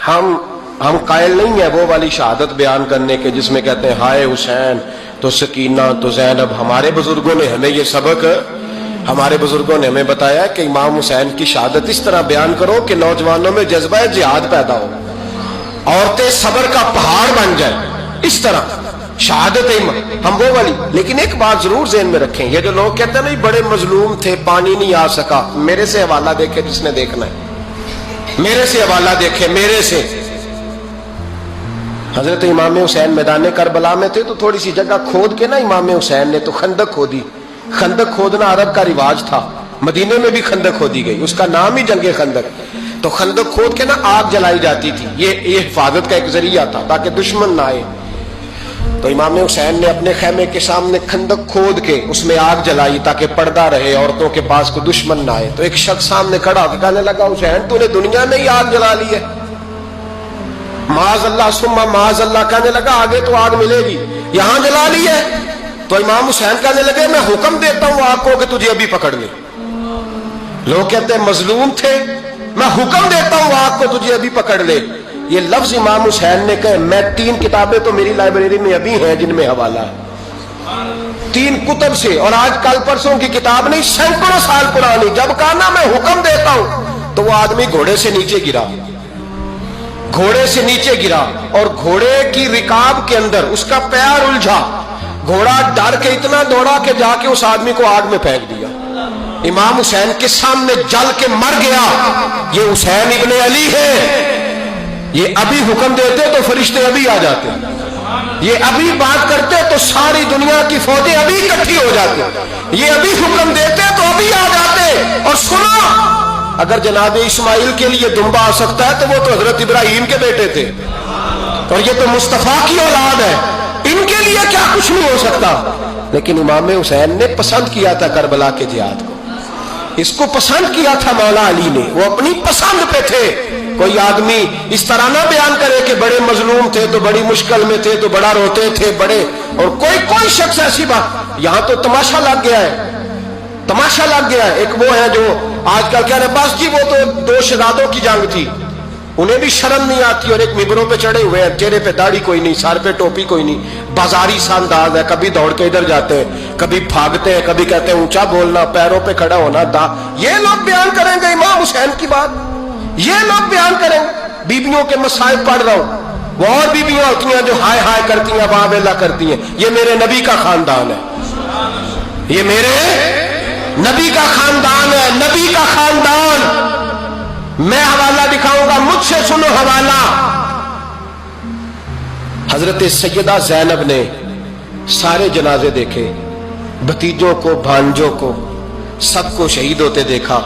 ہم قائل نہیں ہیں وہ والی شہادت بیان کرنے کے جس میں کہتے ہیں ہائے حسین تو سکینہ تو زینب. ہمارے بزرگوں نے ہمیں یہ سبق ہمارے بزرگوں نے ہمیں بتایا کہ امام حسین کی شہادت اس طرح بیان کرو کہ نوجوانوں میں جذبہ جہاد پیدا ہو, عورتیں صبر کا پہاڑ بن جائیں. اس طرح شہادت ہم وہ والی. لیکن ایک بات ضرور ذہن میں رکھیں, یہ جو لوگ کہتے ہیں نا بڑے مظلوم تھے پانی نہیں آ سکا, میرے سے حوالہ دیکھے جس نے دیکھنا ہے, میرے سے حوالہ دیکھے. میرے سے حضرت امام حسین میدان کربلا میں تھے تو تھوڑی سی جگہ کھود کے نا امام حسین نے تو خندق کھودی. خندق کھودنا عرب کا رواج تھا, مدینے میں بھی خندق کھودی گئی, اس کا نام ہی جنگ خندق. تو خندق کھود کے نا آگ جلائی جاتی تھی, یہ حفاظت کا ایک ذریعہ تھا تاکہ دشمن نہ آئے. تو امام حسین نے اپنے خیمے کے سامنے خندق کھود کے اس میں آگ جلائی تاکہ پردہ رہے, عورتوں کے پاس کوئی دشمن نہ آئے. تو ایک شخص سامنے کھڑا ہو کے کہنے لگا حسین تو نے دنیا میں ہی آگ جلا لی ہے. معاذ اللہ ثم معاذ اللہ, کہنے لگا آگے تو آگ ملے گی, یہاں جلا لی ہے. تو امام حسین کہنے لگے میں حکم دیتا ہوں آگ کو کہ تجھے ابھی پکڑ لے. لوگ کہتے ہیں مظلوم تھے, میں حکم دیتا ہوں آگ کو تجھے ابھی پکڑ لے. یہ لفظ امام حسین نے کہے. میں 3 کتابیں تو میری لائبریری میں ابھی ہیں جن میں حوالہ ہے, 3 کتب سے, اور آج کل پرسوں کی کتاب نہیں, سینکڑوں سال پرانی. جب کہا نا میں حکم دیتا ہوں تو وہ آدمی گھوڑے سے نیچے گرا, گھوڑے سے نیچے گرا, اور گھوڑے کی رکاب کے اندر اس کا پیر الجھا. گھوڑا ڈر کے اتنا دوڑا کہ جا کے اس آدمی کو آگ میں پھینک دیا. امام حسین کے سامنے جل کے مر گیا. یہ حسین ابن علی ہے. یہ ابھی حکم دیتے تو فرشتے ابھی آ جاتے, یہ ابھی بات کرتے تو ساری دنیا کی فوجیں ابھی اکٹھی ہو جاتی. یہ ابھی حکم دیتے تو ابھی آ جاتے. اور سنو, اگر جناب اسماعیل کے لیے دمبا آ سکتا ہے تو وہ تو حضرت ابراہیم کے بیٹے تھے, اور یہ تو مصطفیٰ کی اولاد ہے, ان کے لیے کیا کچھ نہیں ہو سکتا. لیکن امام حسین نے پسند کیا تھا کربلا کے جہاد کو, اس کو پسند کیا تھا مولا علی نے, وہ اپنی پسند پہ تھے. کوئی آدمی اس طرح نہ بیان کرے کہ بڑے مظلوم تھے تو بڑی مشکل میں تھے تو بڑا روتے تھے بڑے, اور کوئی شخص ایسی بات. یہاں تو تماشا لگ گیا ہے, تماشا لگ گیا ہے. ایک وہ ہے جو آج کل کہہ رہے بس جی وہ تو 2 شہزادوں کی جنگ تھی, انہیں بھی شرم نہیں آتی, اور ایک ممبروں پہ چڑھے ہوئے ہیں, چہرے پہ داڑھی کوئی نہیں, سر پہ ٹوپی کوئی نہیں, بازاری سا انداز ہے. کبھی دوڑ کے ادھر جاتے ہیں, کبھی بھاگتے ہیں, کبھی کہتے ہیں اونچا بولنا, پیروں پہ کھڑا ہونا. یہ لوگ بیان کریں گے امام حسین کی بات, یہ لوگ بیان کریں گے. بیبیوں کے مسائل پڑھ رہا ہوں, وہ اور بیبیاں ہوتی ہیں جو ہائے ہائے کرتی ہیں, واہ ویلا کرتی ہیں. یہ میرے نبی کا خاندان ہے, یہ میرے نبی کا خاندان ہے, نبی کا خاندان. میں حوالہ دکھاؤں گا, مجھ سے سنو حوالہ. حضرت سیدہ زینب نے سارے جنازے دیکھے, بھتیجوں کو, بھانجوں کو, سب کو شہید ہوتے دیکھا.